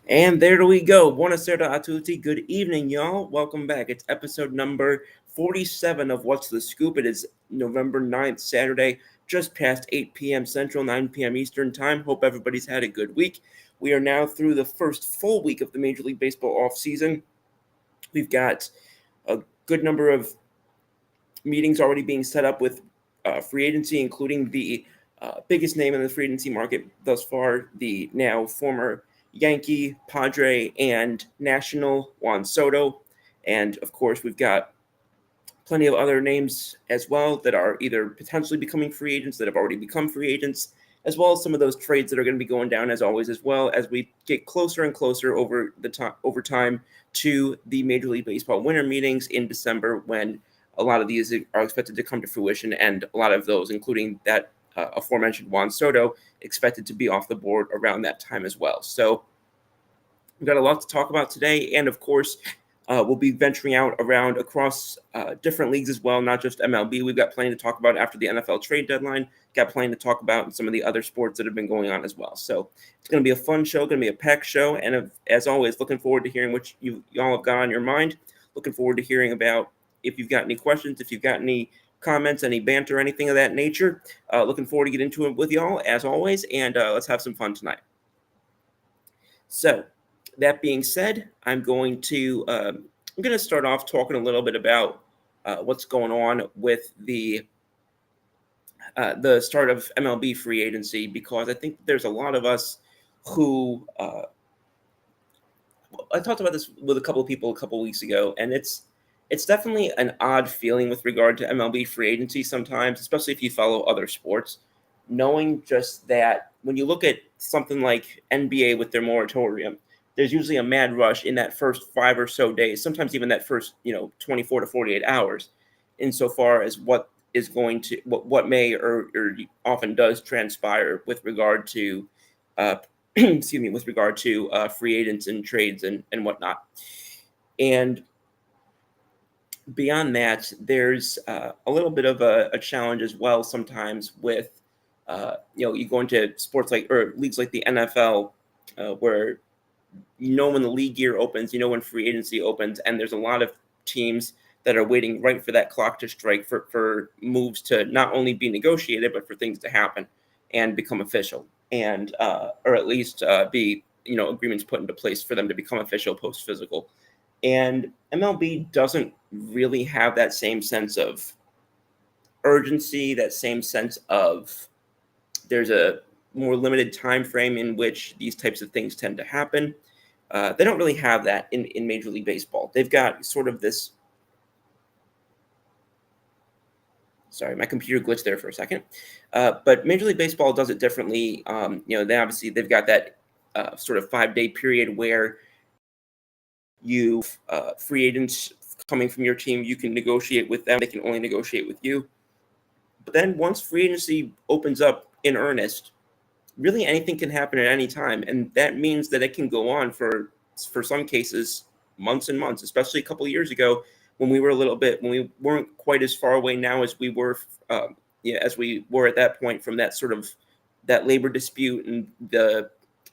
And there we go. Buonasera a tutti. Good evening, y'all. Welcome back. It's episode number 47 of What's the Scoop. It is November 9th, Saturday, just past 8 p.m. Central, 9 p.m. Eastern Time. Hope everybody's had a good week. We are now through the first full week of the Major League Baseball offseason. We've got a good number of meetings already being set up with free agency, including the biggest name in the free agency market thus far, the now former Yankee, Padre, and National Juan Soto. And of course, we've got plenty of other names as well that are either potentially becoming free agents that have already become free agents, as well as some of those trades that are going to be going down as always, as well as we get closer and closer over time to the Major League Baseball winter meetings in December, when a lot of these are expected to come to fruition, and a lot of those, including that aforementioned Juan Soto, expected to be off the board around that time as well. So we've got a lot to talk about today, and of course, we'll be venturing out around across different leagues as well, not just MLB. We've got plenty to talk about after the NFL trade deadline. Got plenty to talk about in some of the other sports that have been going on as well. So it's going to be a fun show, going to be a packed show, and as always, looking forward to hearing what y'all have got on your mind. Looking forward to hearing about if you've got any questions, if you've got any comments, any banter, anything of that nature. Looking forward to get into it with y'all as always, and let's have some fun tonight. So, that being said, I'm going to start off talking a little bit about what's going on with the start of MLB free agency, because I think there's a lot of us who I talked about this with a couple of people a couple of weeks ago, and it's definitely an odd feeling with regard to MLB free agency sometimes, especially if you follow other sports, knowing just that when you look at something like NBA with their moratorium, there's usually a mad rush in that first 5 or so days, sometimes even that first 24 to 48 hours, insofar as what is going to what may or often does transpire with regard to excuse me, with regard to free agents and trades and whatnot. And beyond that, there's a little bit of a challenge as well sometimes with you go into sports like or leagues like the NFL, where when the league year opens, when free agency opens, and there's a lot of teams that are waiting right for that clock to strike for moves to not only be negotiated, but for things to happen and become official, and or at least be agreements put into place for them to become official post physical. And MLB doesn't really have that same sense of urgency, that same sense of there's a more limited time frame in which these types of things tend to happen. They don't really have that in Major League Baseball. They've got sort of this. Sorry, my computer glitched there for a second. But Major League Baseball does it differently. They've got that sort of 5-day period where you free agents coming from your team, you can negotiate with them. They can only negotiate with you. But then once free agency opens up in earnest, really anything can happen at any time, and that means that it can go on for some cases months and months. Especially a couple of years ago, when we weren't quite as far away now as we were at that point from that sort of that labor dispute and the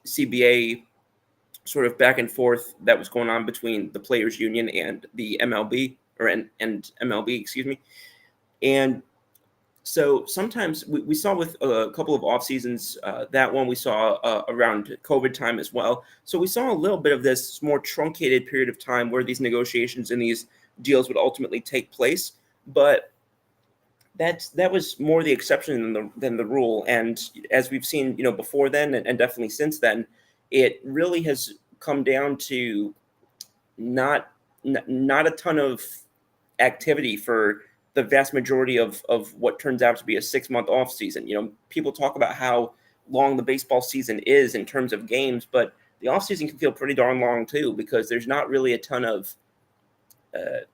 CBA sort of back and forth that was going on between the players union and the MLB and MLB, excuse me. And so sometimes we saw with a couple of off seasons, that one we saw around COVID time as well. So we saw a little bit of this more truncated period of time where these negotiations and these deals would ultimately take place. But that was more the exception than the rule. And as we've seen, before then and definitely since then, it really has come down to not a ton of activity for the vast majority of what turns out to be a 6-month off season. People talk about how long the baseball season is in terms of games, but the off season can feel pretty darn long too, because there's not really a ton of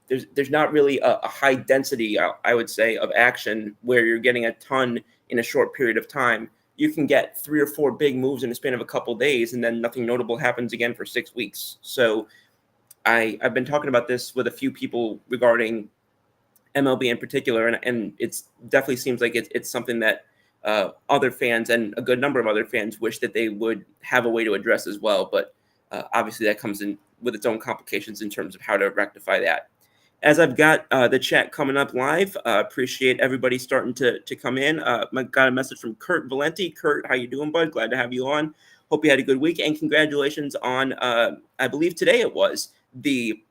there's not really a high density, I would say, of action where you're getting a ton in a short period of time. You can get 3 or 4 big moves in the span of a couple of days, and then nothing notable happens again for 6 weeks. So I've been talking about this with a few people regarding MLB in particular, and it's definitely seems like it's something that other fans and a good number of other fans wish that they would have a way to address as well. But obviously that comes in with its own complications in terms of how to rectify that. As I've got the chat coming up live, appreciate everybody starting to come in. I got a message from Kurt Valenti. Kurt, how you doing, bud? Glad to have you on. Hope you had a good week, and congratulations on, I believe today it was, the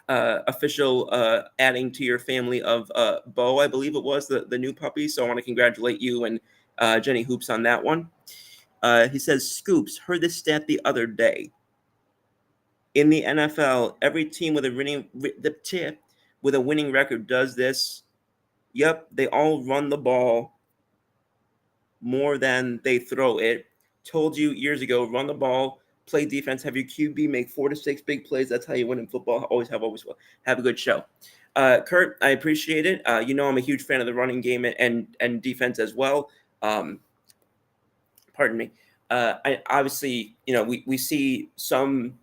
official adding to your family of Bo, I believe it was, the new puppy. So I want to congratulate you and Jenny Hoops on that one. He says, Scoops, heard this stat the other day. In the NFL, every team with a winning record does this. Yep, they all run the ball more than they throw it. Told you years ago, run the ball, play defense, have your QB make 4 to 6 big plays. That's how you win in football. Always have a good show. Kurt, I appreciate it. You know I'm a huge fan of the running game and defense as well. Pardon me. I obviously, we see some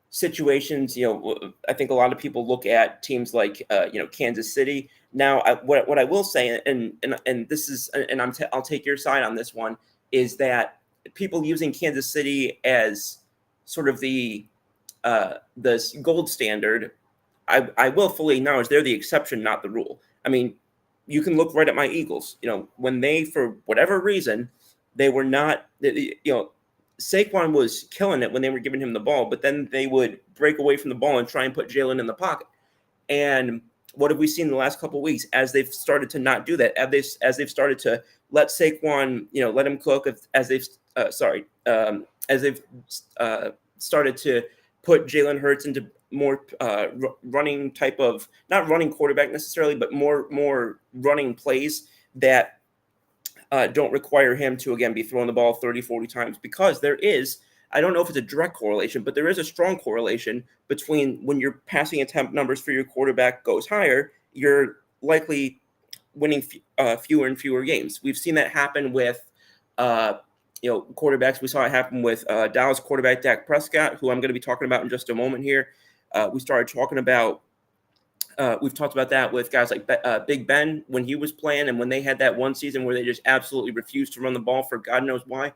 situations. I think a lot of people look at teams like Kansas City. Now, what I will say, and this is, and I'll take your side on this one, is that people using Kansas City as sort of the gold standard. I will fully acknowledge they're the exception, not the rule. I mean, you can look right at my Eagles. When they, for whatever reason, they were not, Saquon was killing it when they were giving him the ball, but then they would break away from the ball and try and put Jalen in the pocket. And what have we seen in the last couple of weeks as they've started to not do that? As they've started to let Saquon, let him cook. As they've started to put Jalen Hurts into more running type of, not running quarterback necessarily, but more running plays that don't require him to, again, be throwing the ball 30, 40 times, because there is, I don't know if it's a direct correlation, but there is a strong correlation between when your passing attempt numbers for your quarterback goes higher, you're likely winning fewer and fewer games. We've seen that happen with, quarterbacks. We saw it happen with Dallas quarterback Dak Prescott, who I'm going to be talking about in just a moment here. We've talked about that with guys like Big Ben when he was playing, and when they had that one season where they just absolutely refused to run the ball for God knows why.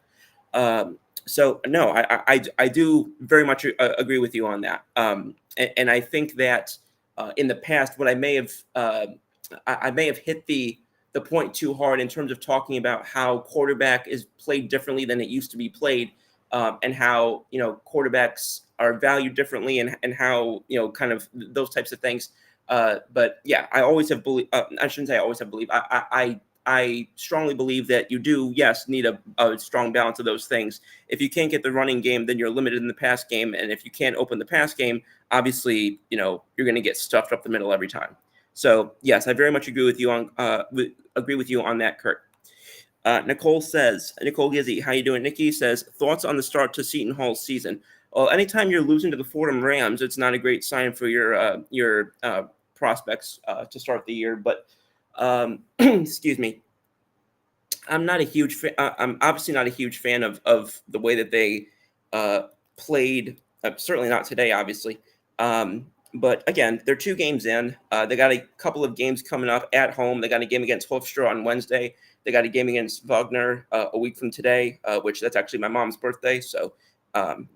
So no, I do very much agree with you on that. And I think that in the past, what I may have hit the point too hard in terms of talking about how quarterback is played differently than it used to be played, and how quarterbacks are valued differently, and how kind of those types of things. But yeah, I always have believed. I shouldn't say I always have believed. I strongly believe that you do, yes, need a strong balance of those things. If you can't get the running game, then you're limited in the pass game, and if you can't open the pass game, obviously, you're going to get stuffed up the middle every time. So yes, I very much agree with you on that, Kurt. Nicole Gizzy, how you doing? Nikki says, thoughts on the start to Seton Hall's season. Well, anytime you're losing to the Fordham Rams, it's not a great sign for your prospects to start the year. But excuse me, I'm not a huge fan. I'm obviously not a huge fan of the way that they played. Certainly not today, obviously. But again, they're 2 games in. They got a couple of games coming up at home. They got a game against Hofstra on Wednesday. They got a game against Wagner a week from today, which that's actually my mom's birthday. So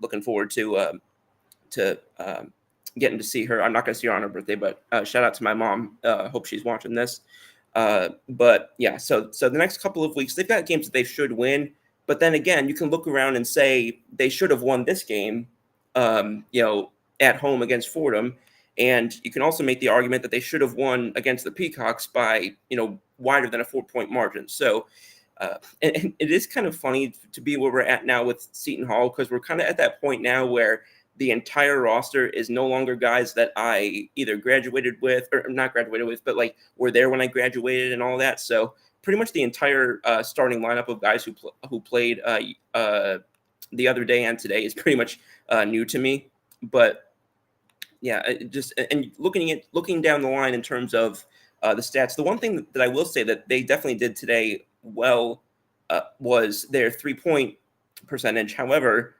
looking forward to getting to see her. I'm not going to see her on her birthday, but shout out to my mom. Hope she's watching this. But yeah, so the next couple of weeks, they've got games that they should win. But then again, you can look around and say they should have won this game, at home against Fordham. And you can also make the argument that they should have won against the Peacocks by, wider than a 4-point margin. So and it is kind of funny to be where we're at now with Seton Hall, because we're kind of at that point now where the entire roster is no longer guys that I either graduated with or not graduated with, but like were there when I graduated and all that. So pretty much the entire starting lineup of guys who played the other day and today is pretty much new to me. But yeah, looking down the line in terms of the stats, the one thing that I will say that they definitely did today well was their 3-point percentage. However,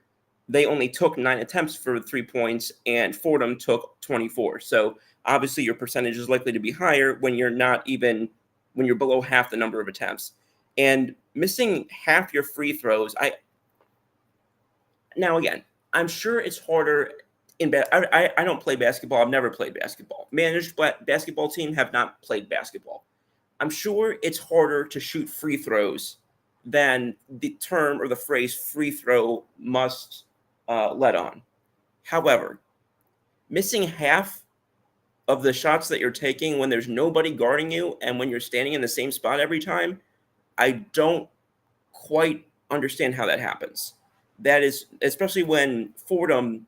they only took 9 attempts for 3 points, and Fordham took 24. So obviously, your percentage is likely to be higher when you're below half the number of attempts, and missing half your free throws. Now again, I'm sure it's harder I don't play basketball. I've never played basketball. Managed basketball team have not played basketball. I'm sure it's harder to shoot free throws than the term or the phrase free throw must let on. However, missing half of the shots that you're taking when there's nobody guarding you and when you're standing in the same spot every time, I don't quite understand how that happens. That is, especially when Fordham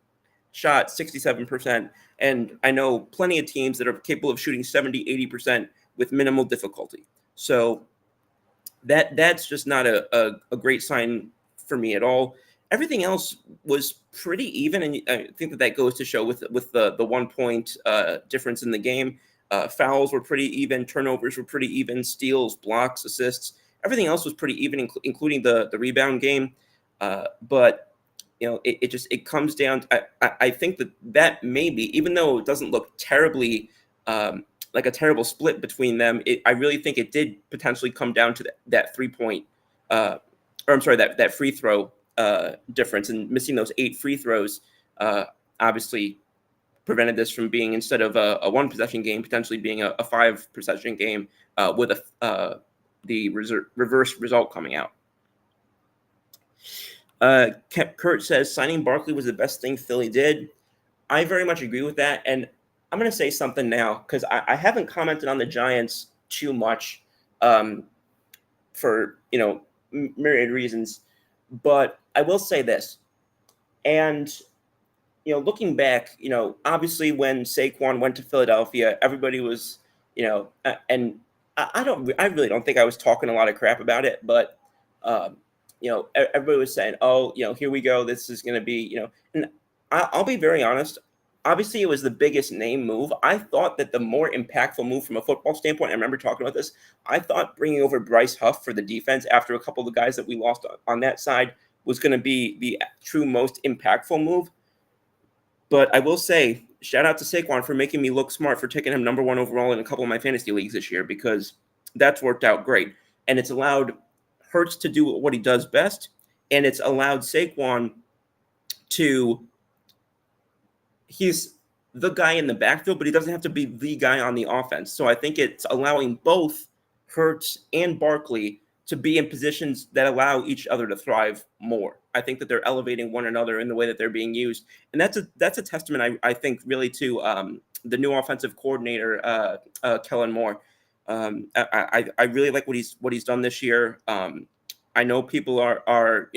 shot 67%, and I know plenty of teams that are capable of shooting 70, 80% with minimal difficulty. So that's just not a great sign for me at all. Everything else was pretty even, and I think that goes to show with the 1 point difference in the game. Fouls were pretty even, turnovers were pretty even, steals, blocks, assists. Everything else was pretty even, including the rebound game. But it comes down to, I think that maybe, even though it doesn't look terribly like a terrible split between them, I really think it did potentially come down to that 3 point, or I'm sorry, that free throw difference, and missing those 8 free throws obviously prevented this from being, instead of a 1 possession game, potentially being a 5 possession game with the reverse result coming out. Kurt says signing Barkley was the best thing Philly did. I very much agree with that, and I'm going to say something now because I haven't commented on the Giants too much for myriad reasons, but I will say this. And looking back, obviously when Saquon went to Philadelphia, everybody was, and I really don't think I was talking a lot of crap about it, but everybody was saying, oh, here we go, this is going to be, and I'll be very honest. Obviously, it was the biggest name move. I thought that the more impactful move from a football standpoint, I remember talking about this, I thought bringing over Bryce Huff for the defense after a couple of the guys that we lost on that side was going to be the true most impactful move. But I will say, shout out to Saquon for making me look smart for taking him number 1 overall in a couple of my fantasy leagues this year, because that's worked out great. And it's allowed Hurts to do what he does best, and it's allowed Saquon to, he's the guy in the backfield, but he doesn't have to be the guy on the offense. So I think it's allowing both Hurts and Barkley to be in positions that allow each other to thrive more. I think that they're elevating one another in the way that they're being used. And that's a testament, I think, really to the new offensive coordinator, Kellen Moore. I really like what he's done this year. I know people are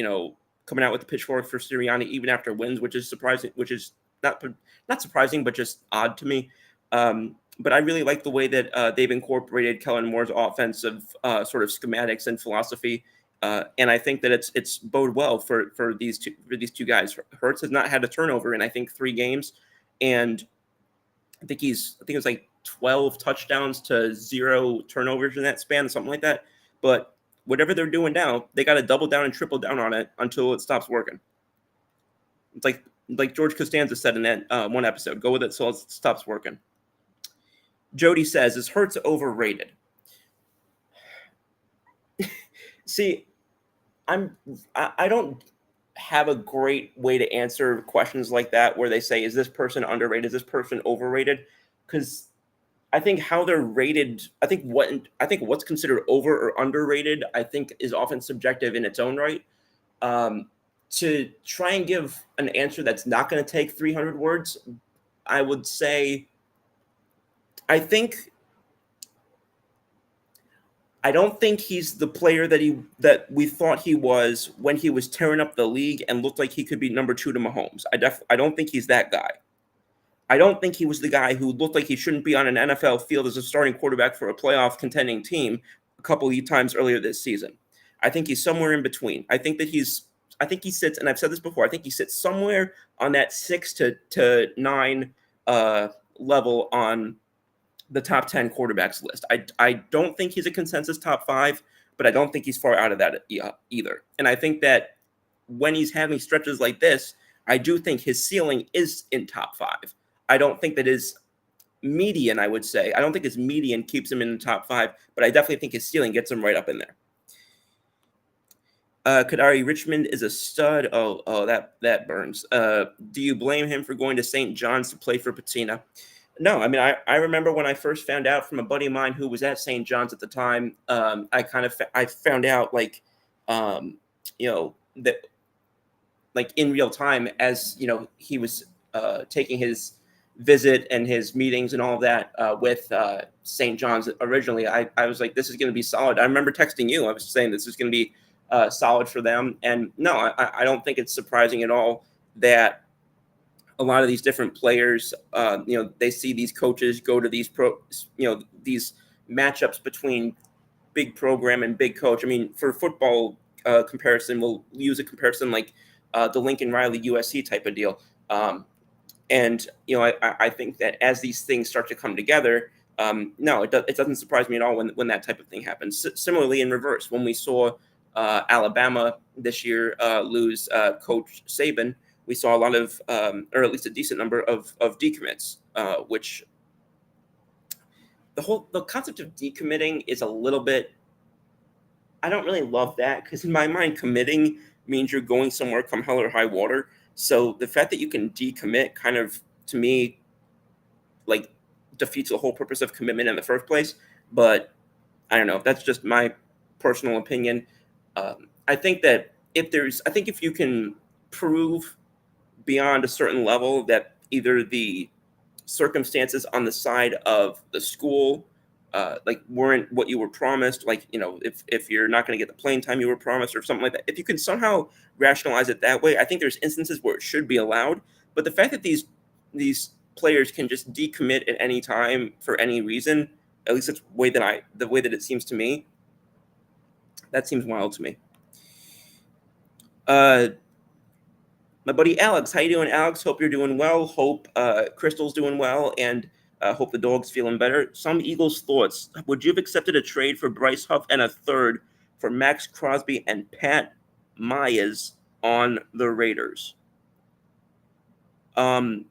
coming out with the pitchfork for Sirianni even after wins, which is surprising, which is not surprising, but just odd to me. But I really like the way that they've incorporated Kellen Moore's offensive sort of schematics and philosophy, and I think that it's bode well for these two guys. Hurts has not had a turnover in, I think, 3 games, and I think it was like 12 touchdowns to 0 turnovers in that span, something like that. But whatever they're doing now, they got to double down and triple down on it until it stops working. It's like George Costanza said in that one episode, go with it so it stops working. Jody says, is Hurts overrated? See, I don't have a great way to answer questions like that where they say, is this person underrated? Is this person overrated? Because I think how they're rated, I think what's considered over or underrated, I think is often subjective in its own right. To try and give an answer that's not going to take 300 words, I would say, I don't think he's the player that we thought he was when he was tearing up the league and looked like he could be number 2 to Mahomes. I don't think he's that guy. I don't think he was the guy who looked like he shouldn't be on an NFL field as a starting quarterback for a playoff contending team a couple of times earlier this season. I think he's somewhere in between. I think he sits, and I've said this before, I think he sits somewhere on that 6 to 9 level on the top 10 quarterbacks list. I don't think he's a consensus top 5, but I don't think he's far out of that either. And I think that when he's having stretches like this, I do think his ceiling is in top 5. I don't think that his median, I would say, I don't think his median keeps him in the top 5, but I definitely think his ceiling gets him right up in there. Kadari Richmond is a stud. Oh, that burns. Do you blame him for going to St. John's to play for Patina? No, I mean I remember when I first found out from a buddy of mine who was at St. John's at the time. I found out that like in real time as he was taking his visit and his meetings and all of that with St. John's originally. I was like, this is going to be solid. I remember texting you. I was saying this is going to be solid for them. And no, I don't think it's surprising at all that a lot of these different players, they see these coaches go to these matchups between big program and big coach. I mean, for football comparison, we'll use a comparison like the Lincoln Riley USC type of deal. And I think that as these things start to come together, no, it doesn't surprise me at all when that type of thing happens. Similarly, in reverse, when we saw Alabama this year lose Coach Saban, we saw a lot of, or at least a decent number of decommits, which the concept of decommitting is a little bit. I don't really love that because in my mind, committing means you're going somewhere come hell or high water. So the fact that you can decommit kind of, to me, like defeats the whole purpose of commitment in the first place. But I don't know. That's just my personal opinion. I think that if you can prove beyond a certain level that either the circumstances on the side of the school weren't what you were promised, if you're not going to get the playing time you were promised or something like that, if you can somehow rationalize it that way, I think there's instances where it should be allowed. But the fact that these players can just decommit at any time for any reason, at least that's the way that it seems to me, that seems wild to me. My buddy Alex, how you doing, Alex? Hope you're doing well. Hope Crystal's doing well, and hope the dog's feeling better. Some Eagles thoughts: would you have accepted a trade for Bryce Huff and a third for Max Crosby and Pat Myers on the Raiders? I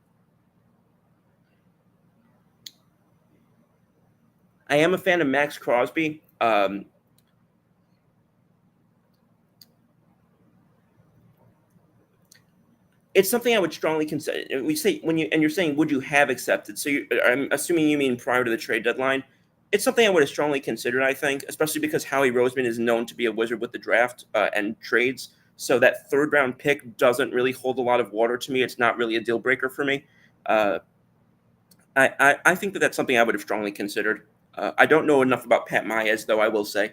am a fan of Max Crosby. It's something I would strongly consider. We say you're saying, would you have accepted? So I'm assuming you mean prior to the trade deadline. It's something I would have strongly considered, I think, especially because Howie Roseman is known to be a wizard with the draft and trades. So that third round pick doesn't really hold a lot of water to me. It's not really a deal breaker for me. I think that that's something I would have strongly considered. I don't know enough about Pat Myers, though, I will say.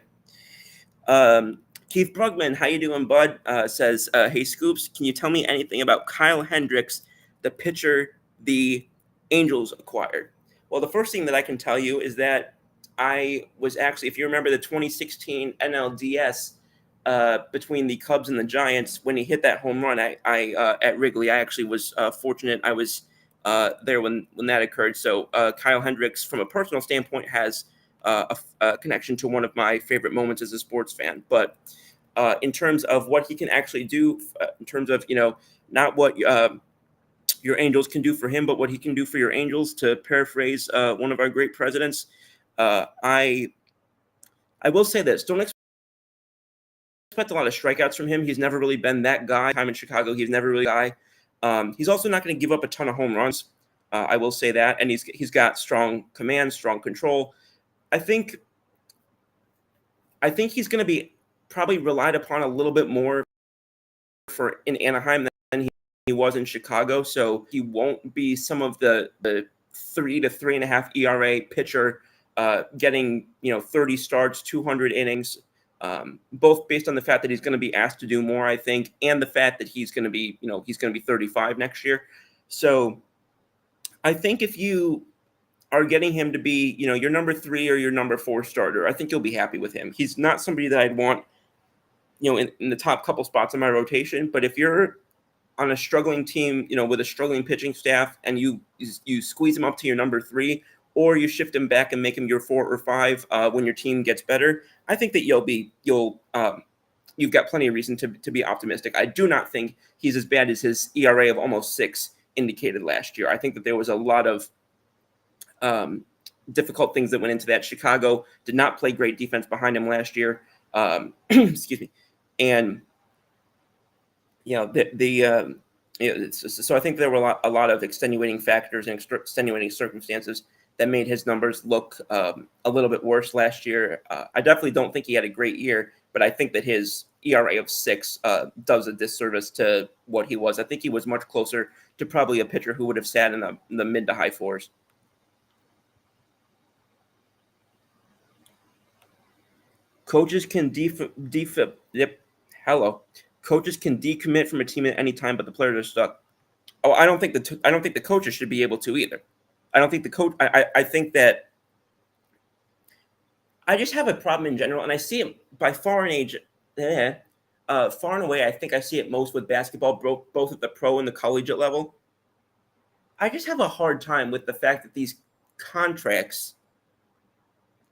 Keith Brugman, how you doing, bud? Says, hey, Scoops, can you tell me anything about Kyle Hendricks, the pitcher the Angels acquired? Well, the first thing that I can tell you is that I was actually, if you remember the 2016 NLDS between the Cubs and the Giants, when he hit that home run at Wrigley, I actually was fortunate. I was there when that occurred. So Kyle Hendricks, from a personal standpoint, has a connection to one of my favorite moments as a sports fan. But in terms of what he can actually do, in terms of, not what your Angels can do for him, but what he can do for your Angels, to paraphrase one of our great presidents, I will say this: don't expect a lot of strikeouts from him. He's never really been that guy. Time in Chicago, he's never really a guy. He's also not going to give up a ton of home runs. I will say that, and he's got strong command, strong control. I think he's going to be probably relied upon a little bit more in Anaheim than he was in Chicago. So he won't be some of the 3 to 3.5 ERA pitcher getting 30 starts, 200 innings. Both based on the fact that he's going to be asked to do more, I think, and the fact that he's going to be 35 next year. So I think if you are getting him to be, your number 3 or your number 4 starter, I think you'll be happy with him. He's not somebody that I'd want, in the top couple spots in my rotation. But if you're on a struggling team, with a struggling pitching staff, and you squeeze him up to your number 3, or you shift him back and make him your 4 or 5 when your team gets better, I think that you've got plenty of reason to be optimistic. I do not think he's as bad as his ERA of almost 6 indicated last year. I think that there was a lot of difficult things that went into that. Chicago did not play great defense behind him last year. Excuse me. And you know, so I think there were a lot of extenuating factors and extenuating circumstances that made his numbers look a little bit worse last year. I definitely don't think he had a great year, but I think that his ERA of 6 does a disservice to what he was. I think he was much closer to probably a pitcher who would have sat in the mid to high fours. Coaches can yep. Hello. Coaches can decommit from a team at any time, but the players are stuck. Oh, I don't think the coaches should be able to either. I don't think the coach. I think that I just have a problem in general, and I see it by far and age, far and away. I think I see it most with basketball, both at the pro and the collegiate level. I just have a hard time with the fact that these contracts,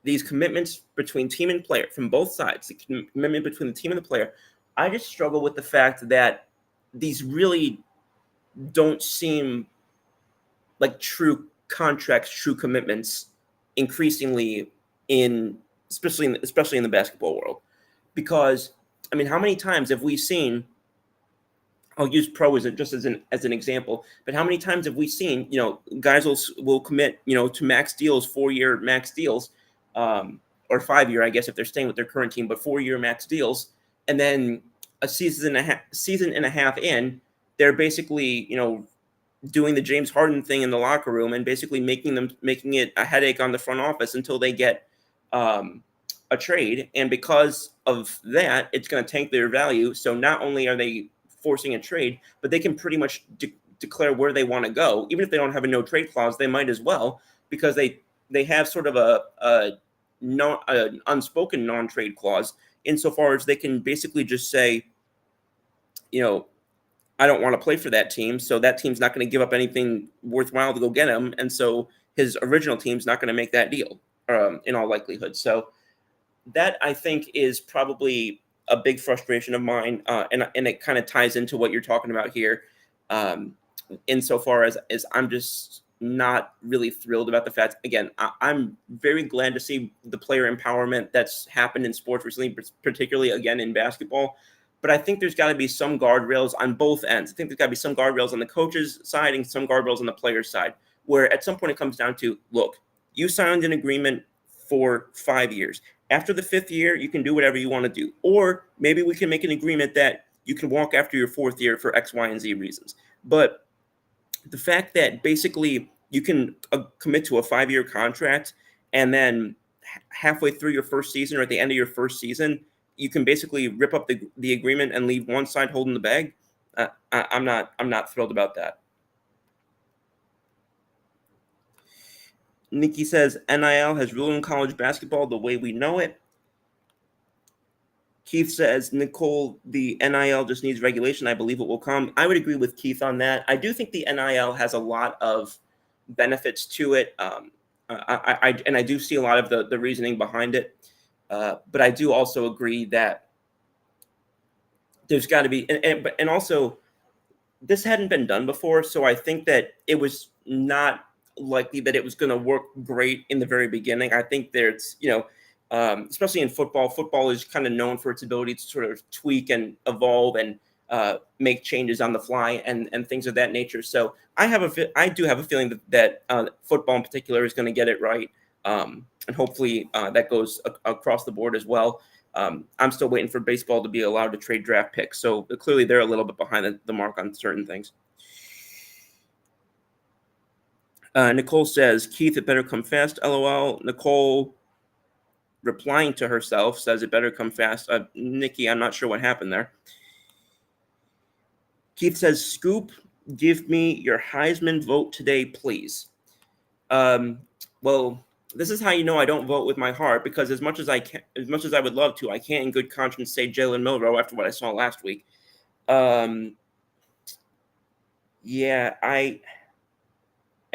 these commitments between team and player from both sides, the commitment between the team and the player, I just struggle with the fact that these really don't seem like true contracts, true commitments, increasingly in especially in the basketball world. Because I mean, how many times have we seen? I'll use pro as just as an example, but how many times have we seen guys will commit to max deals, 4-year max deals, or 5-year, I guess if they're staying with their current team, but 4-year max deals, and then a season and a half in, they're basically doing the James Harden thing in the locker room and basically making it a headache on the front office until they get a trade. And because of that, it's going to tank their value. So not only are they forcing a trade, but they can pretty much declare where they want to go. Even if they don't have a no trade clause, they might as well, because they have sort of an unspoken non-trade clause insofar as they can basically just say, I don't want to play for that team, so that team's not going to give up anything worthwhile to go get him, and so his original team's not going to make that deal, in all likelihood. So that, I think, is probably a big frustration of mine, and it kind of ties into what you're talking about here, insofar as I'm just not really thrilled about the fact. Again, I'm very glad to see the player empowerment that's happened in sports recently, particularly again in basketball. But I think there's got to be some guardrails on both ends. I think there's got to be some guardrails on the coach's side and some guardrails on the player's side, where at some point it comes down to, look, you signed an agreement for 5 years. After the 5th year, you can do whatever you want to do. Or maybe we can make an agreement that you can walk after your 4th year for X, Y, and Z reasons. But the fact that basically you can commit to a 5-year contract, and then halfway through your first season or at the end of your first season, you can basically rip up the agreement and leave one side holding the bag. I'm not thrilled about that. Nikki says NIL has ruined college basketball the way we know it. Keith says, Nicole, the NIL just needs regulation. I believe it will come. I would agree with Keith on that. I do think the NIL has a lot of benefits to it. I do see a lot of the reasoning behind it. But I do also agree that there's got to be, and also this hadn't been done before. So I think that it was not likely that it was going to work great in the very beginning. I think there's, especially in football is kind of known for its ability to sort of tweak and evolve and make changes on the fly and things of that nature. So I do have a feeling that football in particular is going to get it right. And hopefully that goes across the board as well. I'm still waiting for baseball to be allowed to trade draft picks. So clearly they're a little bit behind the mark on certain things. Nicole says, Keith, it better come fast, LOL. Nicole, replying to herself, says it better come fast. Nikki, I'm not sure what happened there. Keith says, Scoop, give me your Heisman vote today, please. Well, this is how you know I don't vote with my heart, because as much as I would love to, I can't in good conscience say Jalen Milroe after what I saw last week. Yeah, I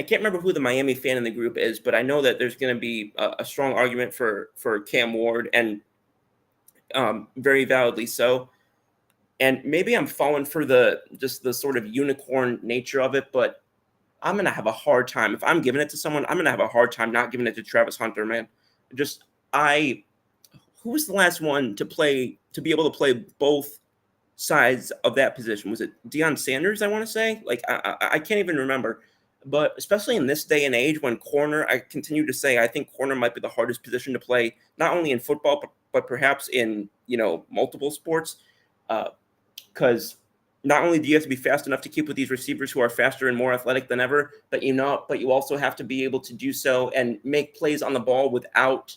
can't remember who the Miami fan in the group is, but I know that there's going to be a strong argument for Cam Ward, and very validly so. And maybe I'm falling for the sort of unicorn nature of it, but I'm going to have a hard time. If I'm giving it to someone, I'm going to have a hard time not giving it to Travis Hunter, man. Who was the last one to be able to play both sides of that position. Was it Deion Sanders? I want to say, like I can't even remember. But especially in this day and age, when corner, I continue to say I think corner might be the hardest position to play, not only in football but perhaps in multiple sports, because not only do you have to be fast enough to keep with these receivers who are faster and more athletic than ever, but you also have to be able to do so and make plays on the ball without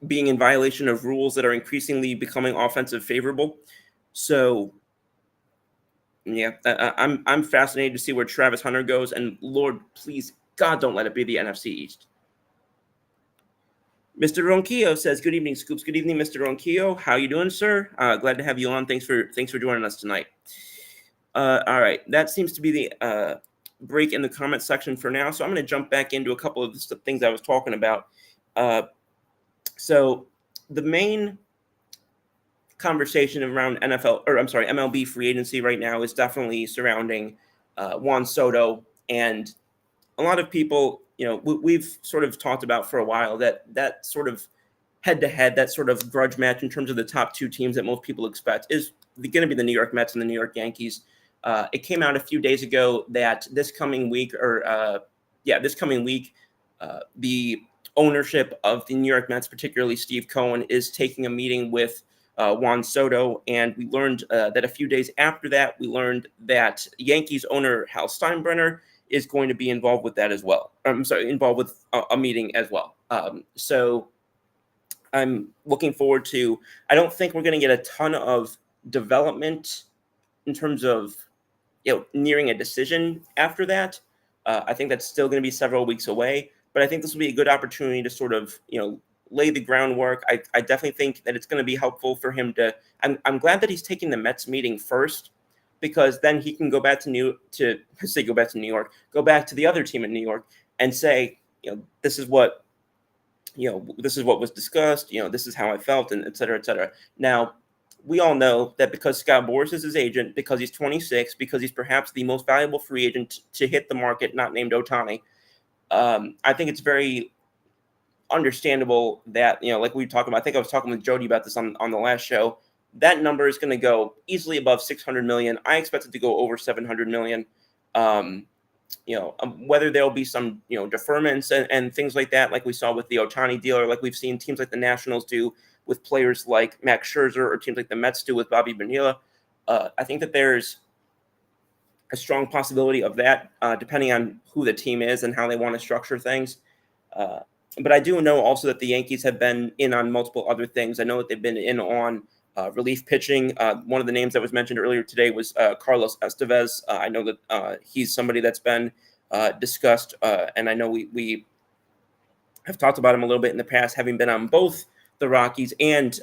being in violation of rules that are increasingly becoming offensive favorable. So yeah, I'm fascinated to see where Travis Hunter goes, and Lord, please, God, don't let it be the NFC East. Mr. Ronquillo says, "Good evening, Scoops." Good evening, Mr. Ronquillo. How you doing, sir? Glad to have you on. Thanks for joining us tonight. All right, that seems to be the break in the comment section for now. So I'm going to jump back into a couple of the things I was talking about. So the main conversation around MLB free agency right now is definitely surrounding Juan Soto, and a lot of people, we've sort of talked about for a while that sort of head-to-head, that sort of grudge match in terms of the top two teams that most people expect is going to be the New York Mets and the New York Yankees. It came out a few days ago that this coming week, the ownership of the New York Mets, particularly Steve Cohen, is taking a meeting with Juan Soto, and we learned that a few days after that, we learned that Yankees owner Hal Steinbrenner is going to be involved with that as well. Involved with a meeting as well. So I'm looking forward to. I don't think we're going to get a ton of development in terms of nearing a decision after that. I think that's still going to be several weeks away, but I think this will be a good opportunity to sort of lay the groundwork. I definitely think that it's going to be helpful for him to. I'm glad that he's taking the Mets meeting first, because then he can go back to New York, go back to the other team in New York and say, this is what was discussed, this is how I felt, and et cetera, et cetera. Now, we all know that because Scott Boras is his agent, because he's 26, because he's perhaps the most valuable free agent to hit the market, not named Ohtani, I think it's very understandable that, like we talked about, I think I was talking with Jody about this on the last show, that number is going to go easily above 600 million. I expect it to go over 700 million. Whether there'll be some, deferments and things like that, like we saw with the Ohtani deal, or like we've seen teams like the Nationals do with players like Max Scherzer, or teams like the Mets do with Bobby Bonilla. I think that there's a strong possibility of that, depending on who the team is and how they want to structure things. But I do know also that the Yankees have been in on multiple other things. I know that they've been in on relief pitching. One of the names that was mentioned earlier today was Carlos Estevez. I know that he's somebody that's been discussed, and I know we have talked about him a little bit in the past, having been on both the Rockies and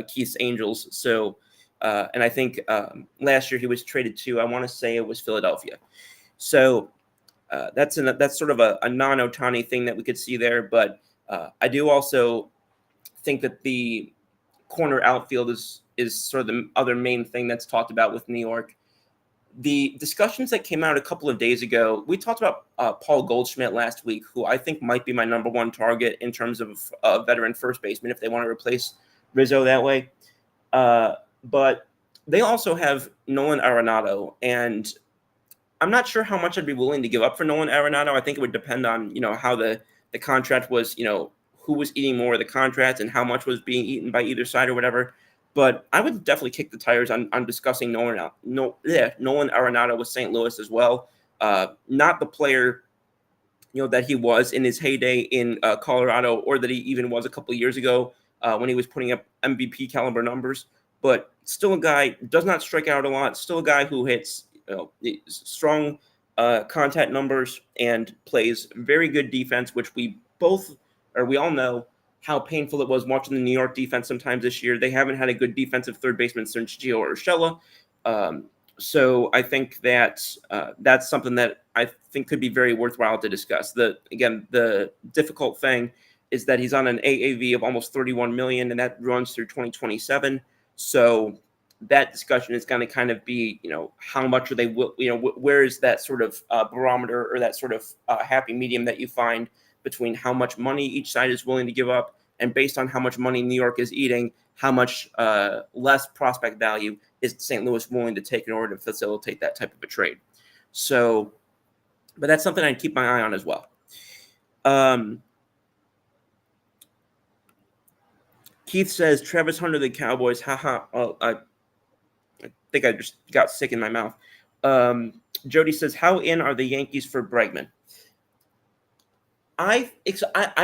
Keith's Angels. So, and I think last year he was traded to, I want to say it was Philadelphia. So that's sort of a non-Ohtani thing that we could see there. But I do also think that the corner outfield is sort of the other main thing that's talked about with New York. The discussions that came out a couple of days ago, we talked about Paul Goldschmidt last week, who I think might be my number one target in terms of a veteran first baseman if they want to replace Rizzo that way. But they also have Nolan Arenado, and I'm not sure how much I'd be willing to give up for Nolan Arenado. I think it would depend on, how the contract was, who was eating more of the contract and how much was being eaten by either side or whatever. But I would definitely kick the tires on discussing Nolan Arenado with St. Louis as well. Not the player, that he was in his heyday in Colorado, or that he even was a couple of years ago when he was putting up MVP caliber numbers. But still a guy, does not strike out a lot. Still a guy who hits strong contact numbers and plays very good defense, which we all know how painful it was watching the New York defense sometimes this year. They haven't had a good defensive third baseman since Gio Urshela. So I think that that's something that I think could be very worthwhile to discuss. The difficult thing is that he's on an AAV of almost 31 million, and that runs through 2027. So that discussion is going to kind of be, how much are they, where is that sort of barometer, or that sort of happy medium that you find between how much money each side is willing to give up and based on how much money New York is eating, how much less prospect value is St. Louis willing to take in order to facilitate that type of a trade. So, but that's something I'd keep my eye on as well. Keith says Travis Hunter, the Cowboys. Haha. Oh, I think I just got sick in my mouth. Jody says, how in are the Yankees for Bregman? I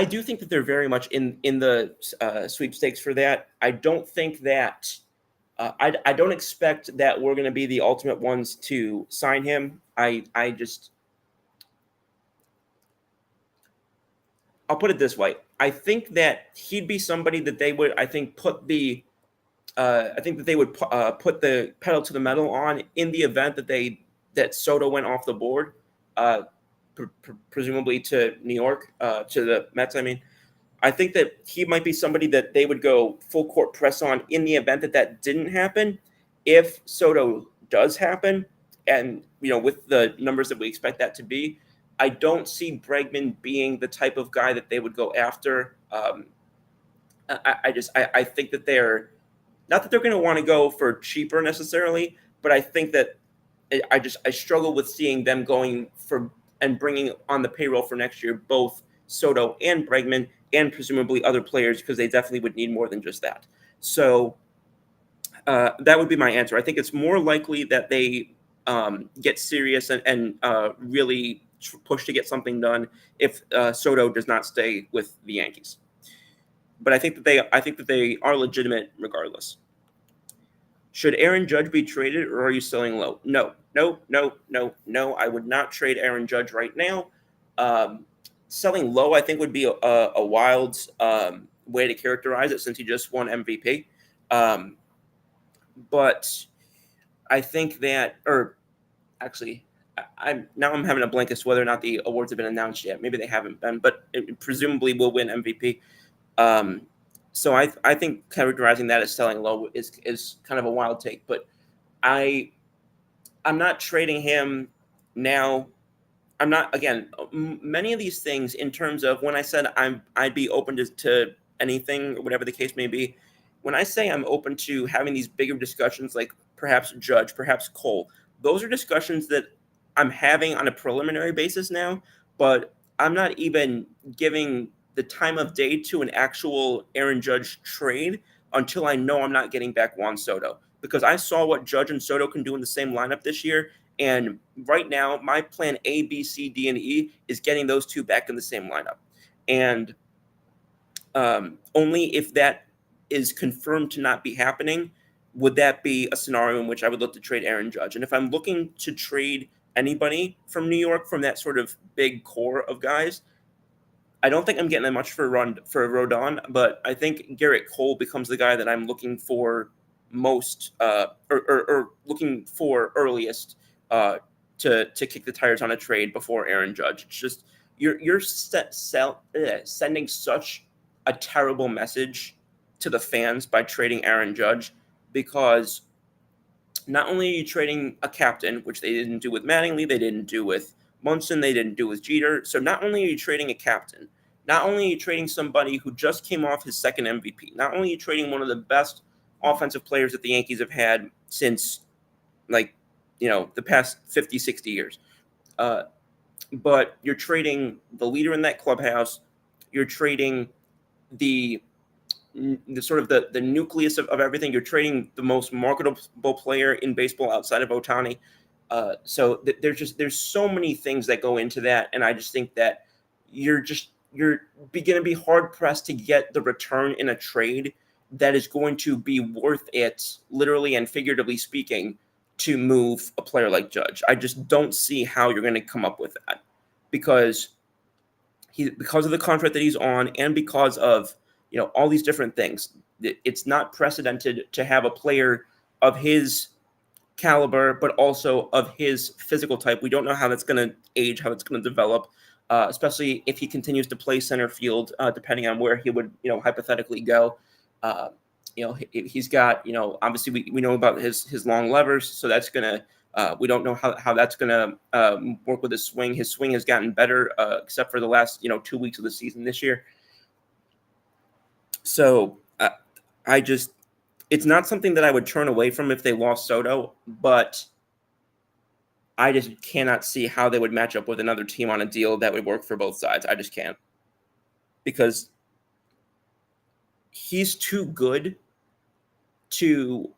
do think that they're very much in the sweepstakes for that. I don't think that I don't expect that we're going to be the ultimate ones to sign him. I'll put it this way. I think that he'd be somebody that they would, I think, put the pedal to the metal on in the event that Soto went off the board, presumably to New York, to the Mets. I mean, I think that he might be somebody that they would go full court press on in the event that didn't happen. If Soto does happen, and with the numbers that we expect that to be, I don't see Bregman being the type of guy that they would go after. I think that they're not that they're going to want to go for cheaper necessarily, but I think that I struggle with seeing them going for and bringing on the payroll for next year both Soto and Bregman and presumably other players, because they definitely would need more than just that. So that would be my answer. I think it's more likely that they get serious and really push to get something done if Soto does not stay with the Yankees. But I think that they are legitimate regardless. Should Aaron Judge be traded, or are you selling low? No. I would not trade Aaron Judge right now. Selling low, I think, would be a wild way to characterize it, since he just won MVP. But I think that, or actually, I'm having a blank as to whether or not the awards have been announced yet. Maybe they haven't been, but it presumably will win MVP. So I think characterizing that as selling low is kind of a wild take, but I'm not trading him now. I'm not, again, many of these things in terms of when I said I'd be open to anything, or whatever the case may be. When I say I'm open to having these bigger discussions, like perhaps Judge, perhaps Cole, those are discussions that I'm having on a preliminary basis now, but I'm not even giving the time of day to an actual Aaron Judge trade until I know I'm not getting back Juan Soto, because I saw what Judge and Soto can do in the same lineup this year. And right now, my plan A, B, C, D, and E is getting those two back in the same lineup. And only if that is confirmed to not be happening would that be a scenario in which I would look to trade Aaron Judge. And if I'm looking to trade anybody from New York, from that sort of big core of guys, I don't think I'm getting that much for Rodon, but I think Garrett Cole becomes the guy that I'm looking for most, or looking for earliest to kick the tires on a trade before Aaron Judge. It's just you're sending such a terrible message to the fans by trading Aaron Judge, because not only are you trading a captain, which they didn't do with Mattingly, they didn't do with Munson, they didn't do with Jeter. So not only are you trading a captain, not only are you trading somebody who just came off his second MVP, not only are you trading one of the best offensive players that the Yankees have had since, the past 50, 60 years. But you're trading the leader in that clubhouse. You're trading the sort of the nucleus of everything. You're trading the most marketable player in baseball outside of Ohtani. So there's so many things that go into that, and I just think that you're going to be hard pressed to get the return in a trade that is going to be worth it, literally and figuratively speaking, to move a player like Judge. I just don't see how you're going to come up with that, because of the contract that he's on, and because of all these different things. It's not precedented to have a player of his caliber, but also of his physical type. We don't know how that's going to age, how it's going to develop, especially if he continues to play center field, depending on where he would, hypothetically go. He's got, obviously we know about his long levers, so that's going to, we don't know how that's going to work with his swing. His swing has gotten better, except for the last, 2 weeks of the season this year. So I just, it's not something that I would turn away from if they lost Soto, but I just cannot see how they would match up with another team on a deal that would work for both sides. I just can't, because he's too good to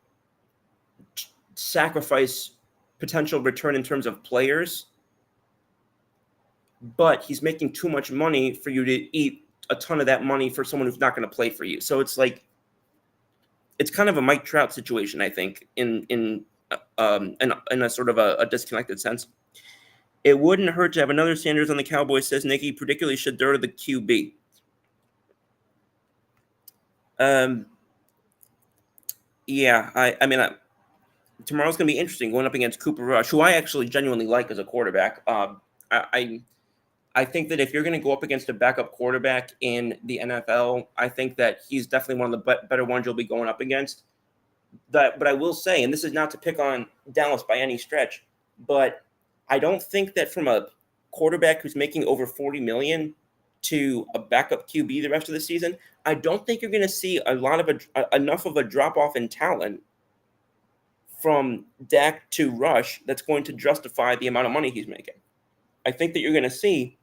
sacrifice potential return in terms of players, but he's making too much money for you to eat a ton of that money for someone who's not going to play for you. So it's like, it's kind of a Mike Trout situation, I think, in a sort of a disconnected sense. It wouldn't hurt to have another Sanders on the Cowboys, says Nikki, particularly should they're the QB. Yeah, I mean, tomorrow's going to be interesting going up against Cooper Rush, who I actually genuinely like as a quarterback. I think that if you're going to go up against a backup quarterback in the NFL, I think that he's definitely one of the better ones you'll be going up against. But I will say, and this is not to pick on Dallas by any stretch, but I don't think that from a quarterback who's making over $40 million to a backup QB the rest of the season, I don't think you're going to see enough of a drop off in talent from Dak to Rush that's going to justify the amount of money he's making. I think that you're going to see.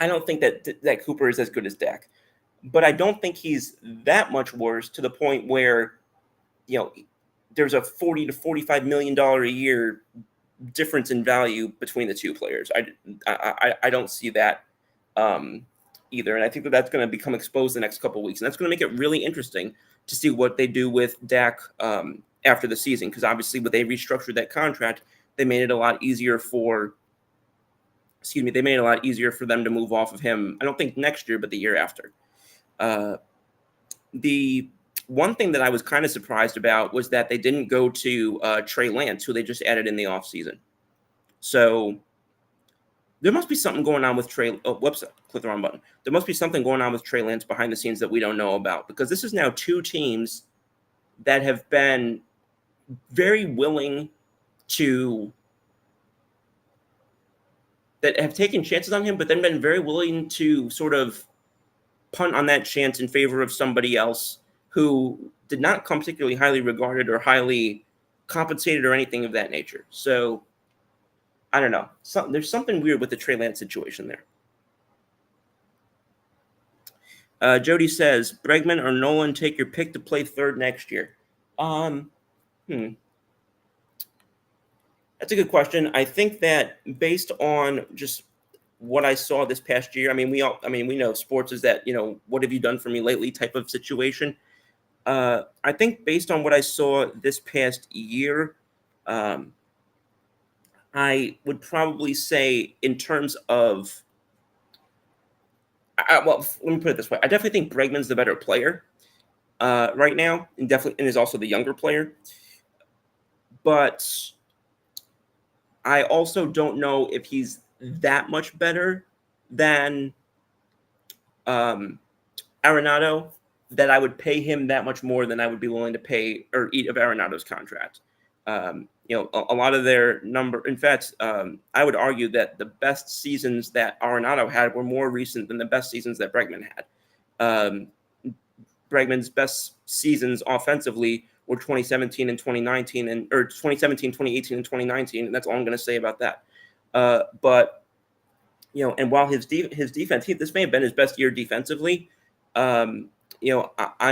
I don't think that Cooper is as good as Dak, but I don't think he's that much worse to the point where, there's a $40 to $45 million a year difference in value between the two players. I don't see that either, and I think that's going to become exposed the next couple of weeks, and that's going to make it really interesting to see what they do with Dak after the season, because obviously, when they restructured that contract, they made it a lot easier for. They made it a lot easier for them to move off of him. I don't think next year, but the year after. The one thing that I was kind of surprised about was that they didn't go to Trey Lance, who they just added in the offseason. So there must be something going on with Trey. Oh, whoops, click the wrong button. There must be something going on with Trey Lance behind the scenes that we don't know about, because this is now two teams that have been very willing to. That have taken chances on him, but then been very willing to sort of punt on that chance in favor of somebody else who did not come particularly highly regarded or highly compensated or anything of that nature. So I don't know. There's something weird with the Trey Lance situation there. Jody says, Bregman or Nolan, take your pick to play third next year. That's a good question. I think that based on just what I saw this past year, we know sports is that, what have you done for me lately type of situation. I think based on what I saw this past year, I would probably say in terms of, let me put it this way. I definitely think Bregman's the better player right now, and is also the younger player. But I also don't know if he's that much better than Arenado, that I would pay him that much more than I would be willing to pay or eat of Arenado's contract. A lot of their number. In fact, I would argue that the best seasons that Arenado had were more recent than the best seasons that Bregman had. Bregman's best seasons offensively were 2017 and 2019, or 2017, 2018, and 2019, and that's all I'm going to say about that. But and while his defense, this may have been his best year defensively. I'm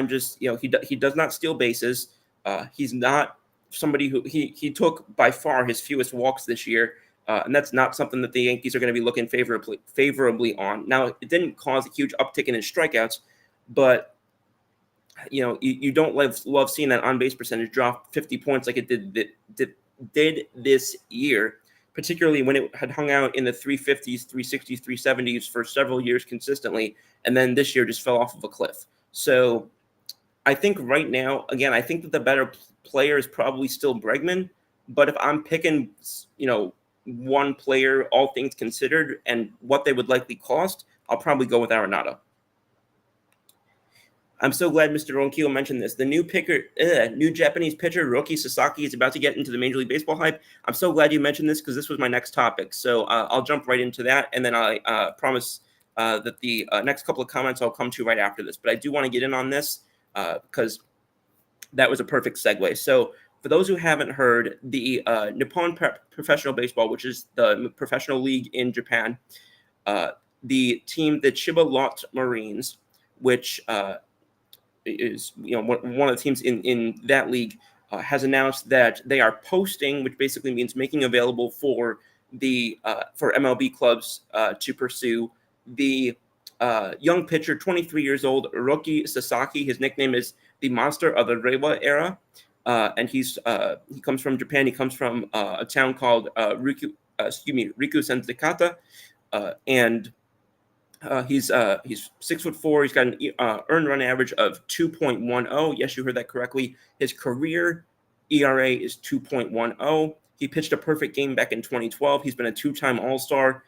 just he does not steal bases. He's not somebody who he took by far his fewest walks this year, and that's not something that the Yankees are going to be looking favorably on. Now, it didn't cause a huge uptick in his strikeouts, but you don't love seeing that on base percentage drop 50 points like it did this year, particularly when it had hung out in the 350s, 360s, 370s for several years consistently, and then this year just fell off of a cliff. So I think right now, again, I think that the better player is probably still Bregman, but if I'm picking, one player, all things considered, and what they would likely cost, I'll probably go with Arenado. I'm so glad Mr. Ronquillo mentioned this. The new Japanese pitcher, Roki Sasaki, is about to get into the Major League Baseball hype. I'm so glad you mentioned this because this was my next topic. So I'll jump right into that, and then I promise that the next couple of comments I'll come to right after this. But I do want to get in on this because that was a perfect segue. So for those who haven't heard, the Nippon Professional Baseball, which is the professional league in Japan, the team, the Chiba Lotte Marines, which is one of the teams in that league, has announced that they are posting, which basically means making available for the for MLB clubs to pursue the young pitcher, 23 years old, Hiroki Sasaki. His nickname is the Monster of the Reiwa era, and he comes from Japan. He comes from a town called Riku Senzakata, and he's 6'4". He's got an earned run average of 2.10. Yes, you heard that correctly. His career ERA is 2.10. He pitched a perfect game back in 2012. He's been a two-time All-Star.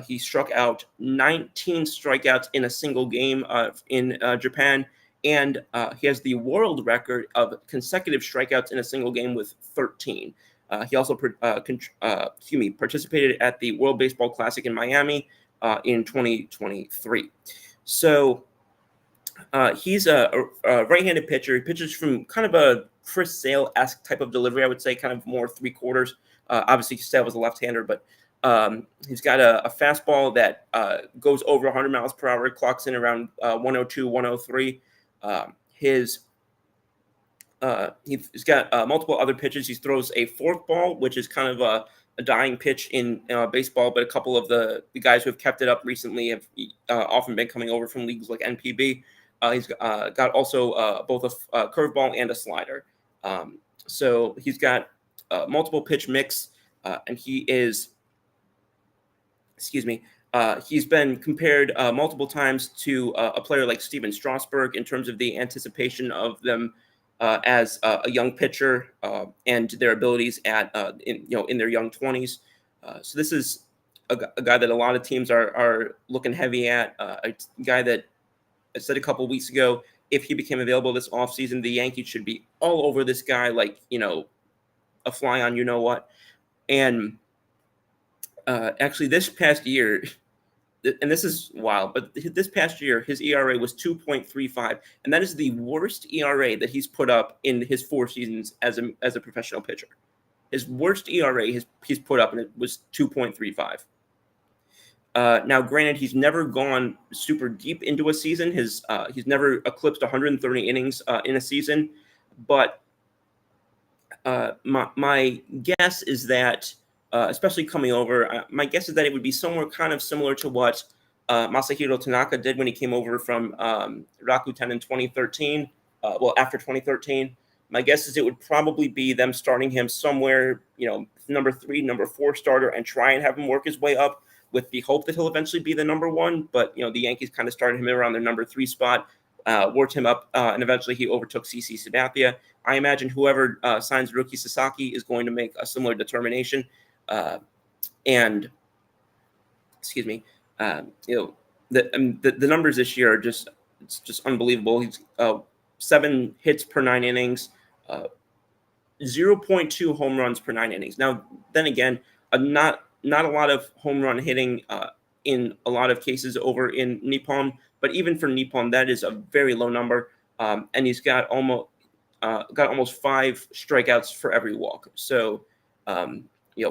He struck out 19 strikeouts in a single game in Japan, and he has the world record of consecutive strikeouts in a single game with 13. He also participated at the World Baseball Classic in Miami in 2023. So he's a right-handed pitcher. He pitches from kind of a Chris Sale-esque type of delivery, I would say, kind of more three-quarters. Obviously, Sale was a left-hander, but he's got a fastball that goes over 100 miles per hour, clocks in around 102, 103. He's got multiple other pitches. He throws a forkball, which is kind of a dying pitch in baseball, but a couple of the guys who have kept it up recently have often been coming over from leagues like NPB. He's got also both a curveball and a slider. So he's got multiple pitch mix, and he's been compared multiple times to a player like Steven Strasburg in terms of the anticipation of them as a young pitcher and their abilities in their young 20s. So this is a guy that a lot of teams are looking heavy at. A guy that I said a couple weeks ago, if he became available this offseason, the Yankees should be all over this guy like a fly on you know what. And actually, this past year, and this is wild, but this past year, his ERA was 2.35, and that is the worst ERA that he's put up in his 4 seasons as a professional pitcher. His worst ERA he's put up, and it was 2.35. Now, granted, he's never gone super deep into a season. He's never eclipsed 130 innings in a season, but my guess is that, especially coming over, my guess is that it would be somewhere kind of similar to what Masahiro Tanaka did when he came over from Rakuten in 2013. After 2013, my guess is it would probably be them starting him somewhere, number 3, number 4 starter, and try and have him work his way up with the hope that he'll eventually be the number 1. But the Yankees kind of started him around their number 3 spot, worked him up, and eventually he overtook CC Sabathia. I imagine whoever signs Hiroki Sasaki is going to make a similar determination. And the numbers this year are just unbelievable. He's 7 hits per 9 innings, 0.2 home runs per 9 innings. Now, then again, not a lot of home run hitting in a lot of cases over in Nippon, but even for Nippon, that is a very low number. And he's got almost 5 strikeouts for every walk. So,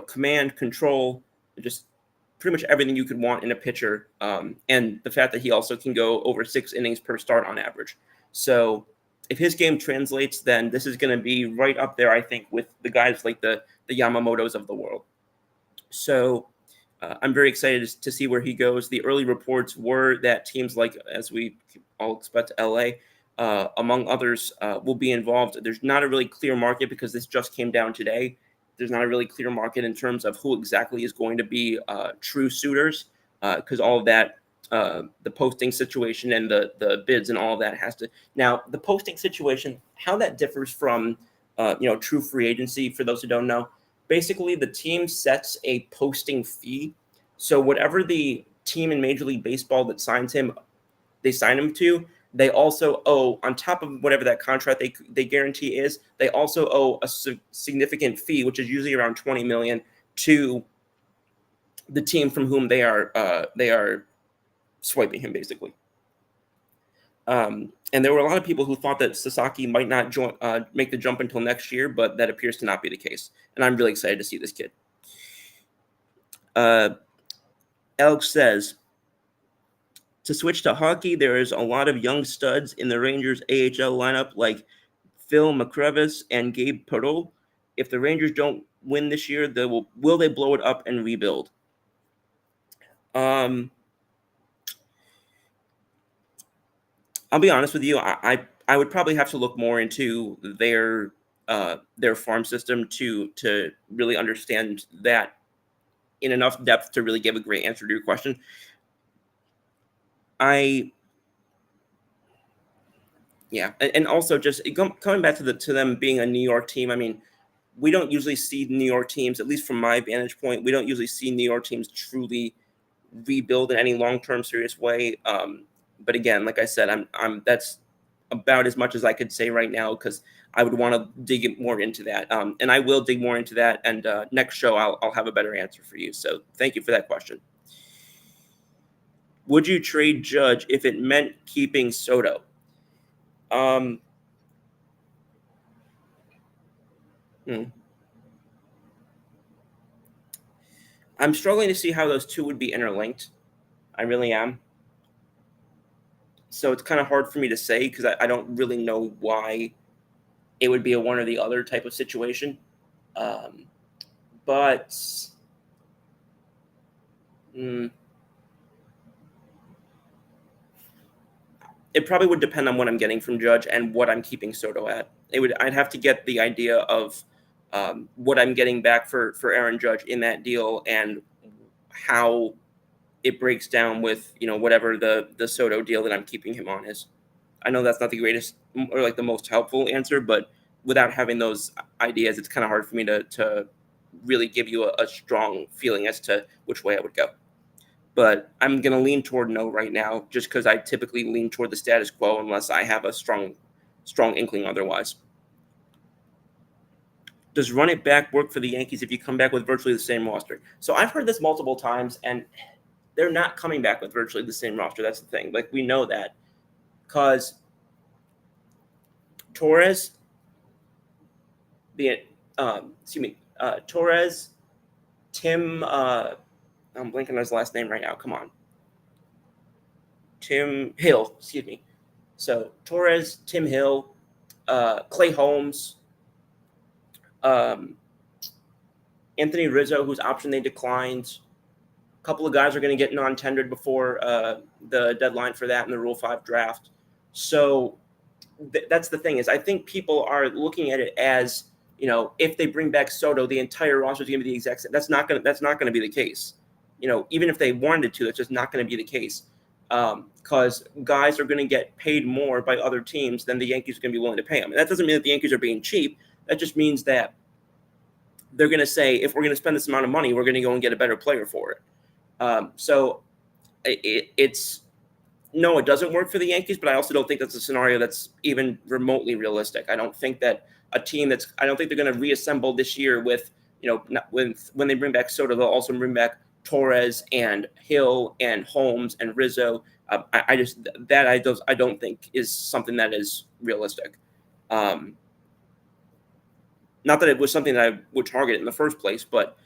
command, control, just pretty much everything you could want in a pitcher. And the fact that he also can go over 6 innings per start on average. So if his game translates, then this is going to be right up there, I think, with the guys like the Yamamotos of the world. So I'm very excited to see where he goes. The early reports were that teams like, as we all expect, LA, among others, will be involved. There's not a really clear market because this just came down today. There's not a really clear market in terms of who exactly is going to be true suitors, because all of that, the posting situation and the bids and all of that has to. Now, the posting situation, how that differs from true free agency, for those who don't know, basically the team sets a posting fee. So whatever the team in Major League Baseball that signs him, they sign him to, they also owe, on top of whatever that contract they guarantee is, they also owe a significant fee, which is usually around $20 million, to the team from whom they are swiping him basically. And there were a lot of people who thought that Sasaki might not make the jump until next year, but that appears to not be the case. And I'm really excited to see this kid. Alex says, to switch to hockey, there is a lot of young studs in the Rangers AHL lineup like Phil McCrevis and Gabe Perreault. If the Rangers don't win this year, will they blow it up and rebuild? I'll be honest with you. I would probably have to look more into their farm system to really understand that in enough depth to really give a great answer to your question. And also just coming back to them being a New York team. I mean, we don't usually see New York teams, at least from my vantage point, we don't usually see New York teams truly rebuild in any long-term serious way. But again, like I said, that's about as much as I could say right now because I would want to dig more into that. And I will dig more into that. And next show, I'll have a better answer for you. So thank you for that question. Would you trade Judge if it meant keeping Soto? I'm struggling to see how those two would be interlinked. I really am. So it's kind of hard for me to say because I don't really know why it would be a one or the other type of situation. But it probably would depend on what I'm getting from Judge and what I'm keeping Soto at. I'd have to get the idea of what I'm getting back for Aaron Judge in that deal and how it breaks down with whatever the Soto deal that I'm keeping him on is. I know that's not the greatest or like the most helpful answer, but without having those ideas, it's kind of hard for me to really give you a strong feeling as to which way I would go. But I'm going to lean toward no right now, just because I typically lean toward the status quo unless I have a strong inkling otherwise. Does run it back work for the Yankees if you come back with virtually the same roster? So I've heard this multiple times, and they're not coming back with virtually the same roster. That's the thing. Like, we know that. Because Torres, Torres, Tim, I'm blanking on his last name right now. Come on. Tim Hill, excuse me. So Torres, Tim Hill, Clay Holmes, Anthony Rizzo, whose option they declined. A couple of guys are going to get non-tendered before the deadline for that in the Rule 5 draft. So that's the thing is I think people are looking at it as, if they bring back Soto, the entire roster is going to be the exact same. That's not going to be the case. Even if they wanted to, that's just not going to be the case. Because guys are going to get paid more by other teams than the Yankees are going to be willing to pay them. And that doesn't mean that the Yankees are being cheap. That just means that they're going to say, if we're going to spend this amount of money, we're going to go and get a better player for it. So it doesn't work for the Yankees, but I also don't think that's a scenario that's even remotely realistic. I don't think that I don't think they're going to reassemble this year with, when they bring back Soto, they'll also bring back Torres and Hill and Holmes and Rizzo. I don't think is something that is realistic. Not that it was something that I would target in the first place, but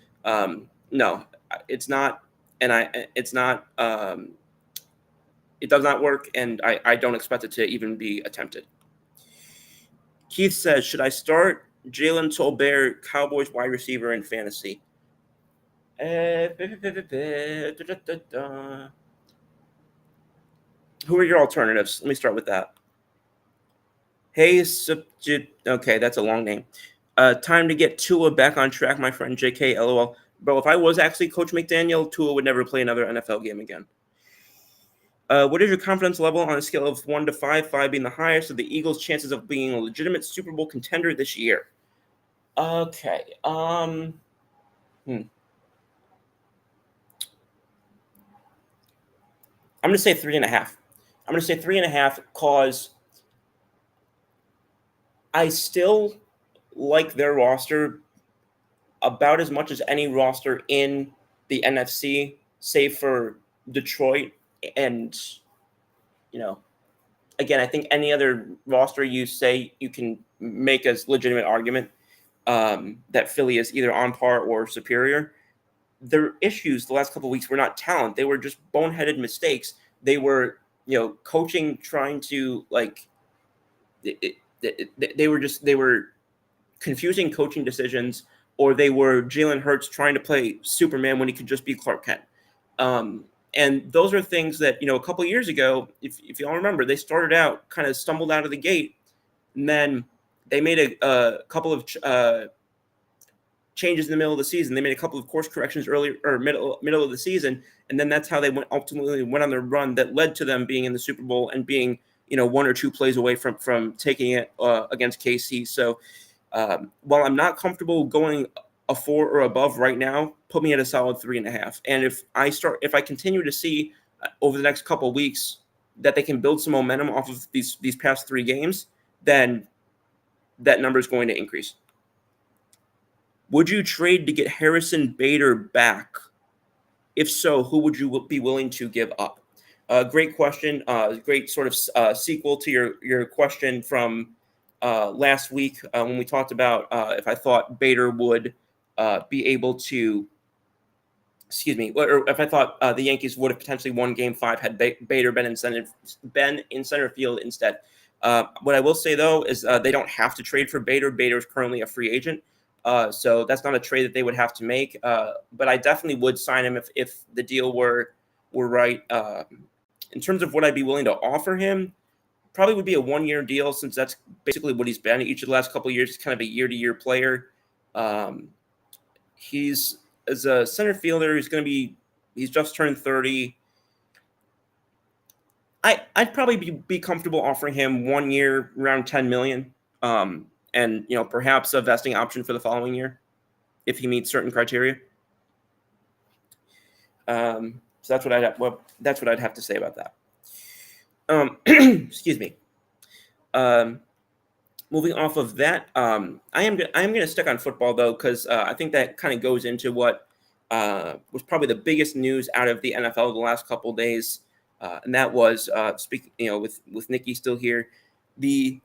no, it's not. And it's not. It does not work, and I don't expect it to even be attempted. Keith says, should I start Jalen Tolbert, Cowboys wide receiver in fantasy? Who are your alternatives? Let me start with that. Hey, okay, that's a long name. Time to get Tua back on track, my friend. JK, LOL. Bro, if I was actually Coach McDaniel, Tua would never play another NFL game again. What is your confidence level on a scale of 1 to 5, 5 being the highest, of the Eagles' chances of being a legitimate Super Bowl contender this year? Okay. I'm going to say 3.5. I'm going to say 3.5 because I still like their roster about as much as any roster in the NFC, save for Detroit And, you know, again, I think any other roster you say you can make a legitimate argument that Philly is either on par or superior. Their issues the last couple of weeks were not talent; they were just boneheaded mistakes. They were, coaching trying to they were confusing coaching decisions, or they were Jalen Hurts trying to play Superman when he could just be Clark Kent. Um, and those are things that, a couple of years ago, if you all remember, they started out kind of stumbled out of the gate, and then they made a couple of changes in the middle of the season. They made a couple of course corrections early or middle of the season, and then that's how they ultimately went on their run that led to them being in the Super Bowl and being, one or two plays away from taking it against KC. So while I'm not comfortable going a 4 or above right now, put me at a solid 3.5. And if I continue to see over the next couple of weeks that they can build some momentum off of these past 3 games, then that number is going to increase. Would you trade to get Harrison Bader back? If so, who would you be willing to give up? Great question. Great sort of sequel to your question from last week when we talked about if I thought Bader would be able to, or if I thought the Yankees would have potentially won Game 5 had Bader been in center field instead. What I will say, though, is they don't have to trade for Bader. Bader is currently a free agent. So that's not a trade that they would have to make. But I definitely would sign him if the deal were right. In terms of what I'd be willing to offer him, probably would be a 1-year deal, since that's basically what he's been each of the last couple of years. He's kind of a year-to-year player. He's as a center fielder, he's just turned 30. I'd probably be comfortable offering him 1 year, around $10 million. And perhaps a vesting option for the following year if he meets certain criteria. So that's what I'd have to say about that. Excuse me. Moving off of that, I am going to stick on football, though, because I think that kind of goes into what was probably the biggest news out of the NFL the last couple of days, and that was with Nikki still here, the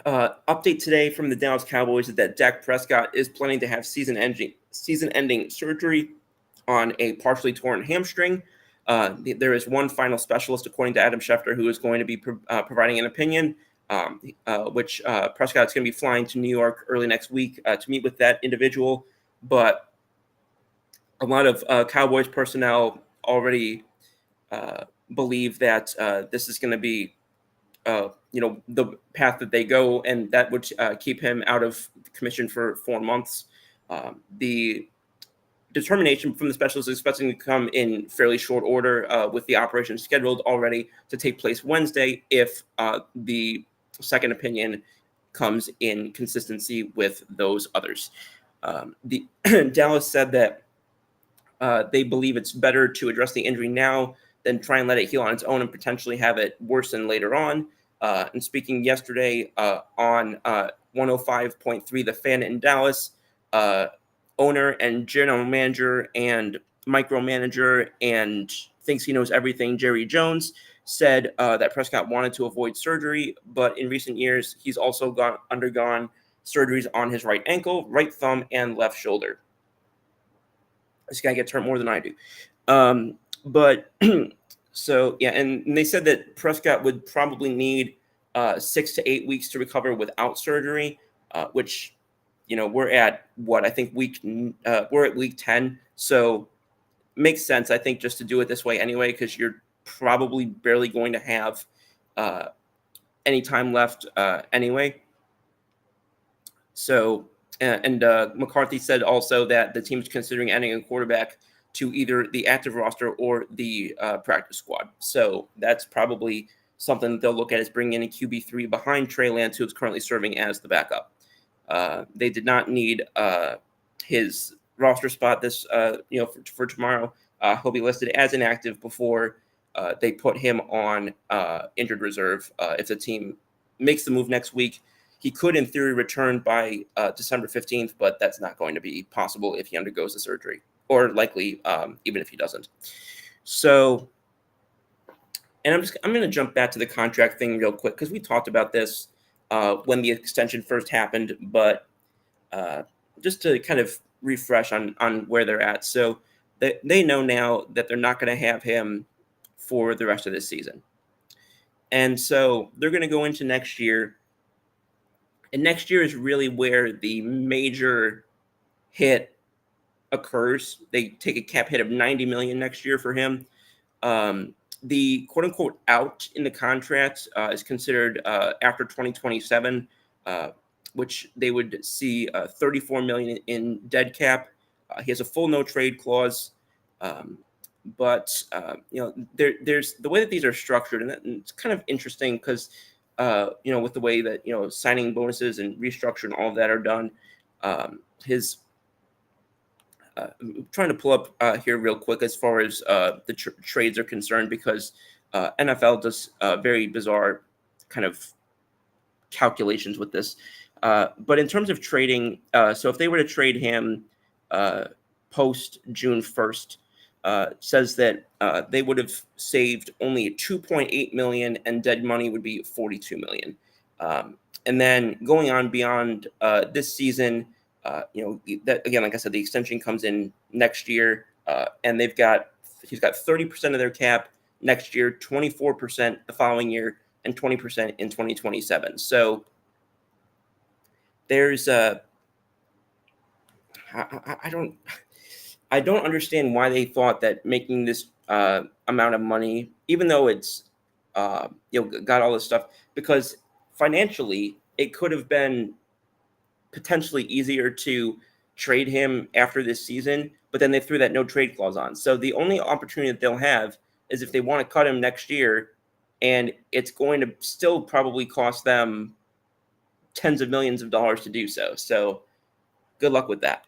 update today from the Dallas Cowboys is that Dak Prescott is planning to have season-ending surgery on a partially torn hamstring. There is one final specialist, according to Adam Schefter, who is going to be providing an opinion, which Prescott's going to be flying to New York early next week to meet with that individual. But a lot of Cowboys personnel already believe that this is going to be the path that they go, and that would keep him out of commission for 4 months. The determination from the specialist is expecting to come in fairly short order, with the operation scheduled already to take place Wednesday if the second opinion comes in consistency with those others. The Dallas said that they believe it's better to address the injury now than try and let it heal on its own and potentially have it worsen later on. And speaking yesterday on 105.3 The Fan in Dallas, owner and general manager and micromanager and thinks he knows everything, Jerry Jones, said that Prescott wanted to avoid surgery, but in recent years, he's also undergone surgeries on his right ankle, right thumb, and left shoulder. This guy gets hurt more than I do. But so, yeah, and they said that Prescott would probably need 6 to 8 weeks to recover without surgery, which, we're at I think we're at week 10. So makes sense, I think, just to do it this way anyway, because you're probably barely going to have any time left anyway. So, and McCarthy said also that the team's considering adding a quarterback to either the active roster or the practice squad. So that's probably something they'll look at, is bringing in a QB3 behind Trey Lance, who's currently serving as the backup. They did not need his roster spot for tomorrow. He'll be listed as inactive before they put him on injured reserve. If the team makes the move next week, he could, in theory, return by December 15th, but that's not going to be possible if he undergoes the surgery, or likely even if he doesn't. So, and I'm going to jump back to the contract thing real quick because we talked about this when the extension first happened, but uh, just to kind of refresh on where they're at. So they know now that they're not going to have him for the rest of this season, and so they're going to go into next year. And next year is really where the major hit occurs. They take a cap hit of 90 million next year for him. The quote unquote out in the contract is considered after 2027, uh, which they would see 34 million in dead cap. He has a full no trade clause. Um, but there's the way that these are structured, and it's kind of interesting because with the way that signing bonuses and restructure and all of that are done. His I'm trying to pull up here real quick as far as the trades are concerned because NFL does very bizarre kind of calculations with this. But in terms of trading, so if they were to trade him post June 1st, says that they would have saved only 2.8 million and dead money would be 42 million. And then going on beyond this season, that again, like I said, the extension comes in next year, and he's got 30% of their cap next year, 24% the following year, and 20% in 2027. So there's I don't understand why they thought that making this amount of money, even though it's got all this stuff, because financially it could have been potentially easier to trade him after this season, but then they threw that no trade clause on. So the only opportunity that they'll have is if they want to cut him next year, and it's going to still probably cost them tens of millions of dollars to do so. So good luck with that.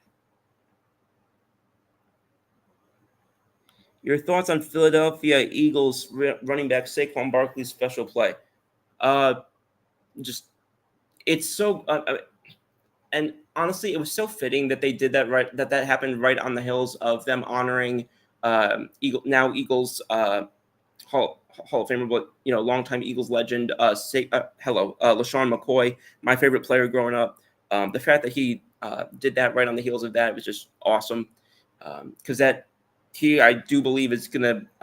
Your thoughts on Philadelphia Eagles running back Saquon Barkley's special play? Uh, just it's so and honestly, it was so fitting that they did that right. That happened right on the heels of them honoring Eagles Hall of Famer, but longtime Eagles legend, LaShawn McCoy, my favorite player growing up. The fact that he did that right on the heels of that was just awesome, because I do believe is the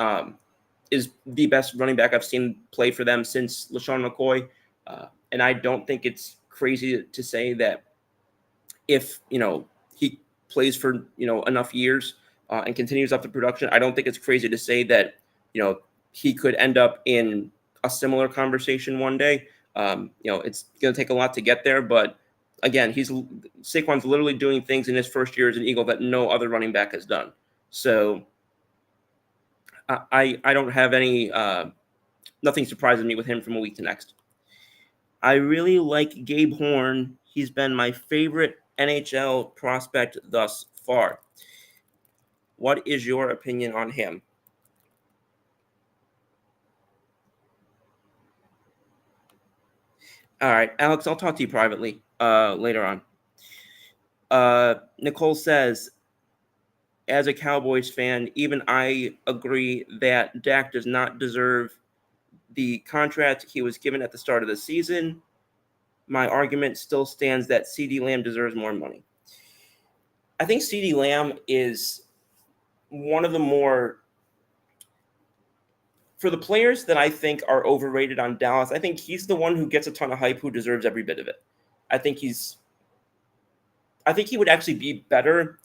best running back I've seen play for them since LaShawn McCoy, and I don't think it's crazy to say that if he plays for enough years and continues up the production, I don't think it's crazy to say that he could end up in a similar conversation one day. It's going to take a lot to get there, but again, Saquon's literally doing things in his first year as an Eagle that no other running back has done. So I don't have any nothing surprises me with him from a week to next. I really like Gabe Horn. He's been my favorite NHL prospect thus far. What is your opinion on him? All right, Alex, I'll talk to you privately later on. Nicole says, as a Cowboys fan, even I agree that Dak does not deserve the contract he was given at the start of the season. My argument still stands that CeeDee Lamb deserves more money. I think CeeDee Lamb is one of the more, for the players that I think are overrated on Dallas, I think he's the one who gets a ton of hype, who deserves every bit of it. I think he would actually be better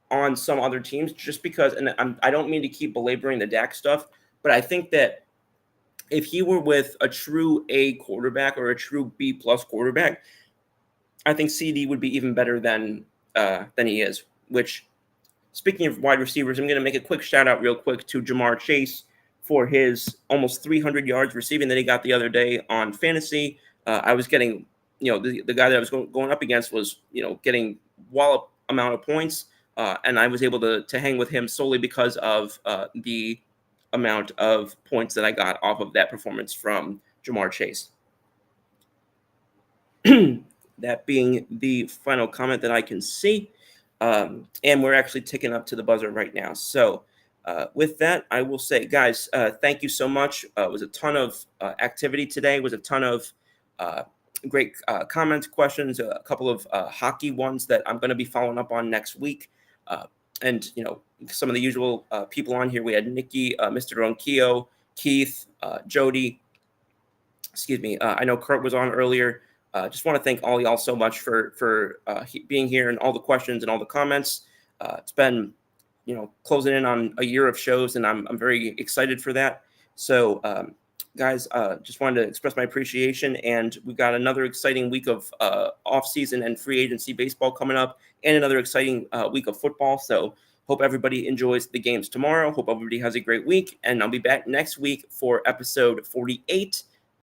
on some other teams just because, and I don't mean to keep belaboring the Dak stuff, but I think that if he were with a true A quarterback or a true B plus quarterback, I think CD would be even better than he is. Which, speaking of wide receivers, I'm going to make a quick shout out real quick to Jamar Chase for his almost 300 yards receiving that he got the other day on fantasy. I was getting, the guy that I was going up against was, getting wallop amount of points, and I was able to hang with him solely because of the amount of points that I got off of that performance from Jamar Chase. That being the final comment that I can see. And we're actually ticking up to the buzzer right now. So With that, I will say, guys, thank you so much. It was a ton of activity today. It was a ton of uh, great comments, questions, a couple of hockey ones that I'm going to be following up on next week. And, some of the usual people on here. We had Nikki, Mr. Ronquillo, Keith, Jody. Excuse me. I know Kurt was on earlier. Just want to thank all y'all so much for being here and all the questions and all the comments. It's been closing in on a year of shows, and I'm very excited for that. So, guys, just wanted to express my appreciation, and we've got another exciting week of off-season and free agency baseball coming up, and another exciting week of football. So, hope everybody enjoys the games tomorrow. Hope everybody has a great week, and I'll be back next week for episode 48.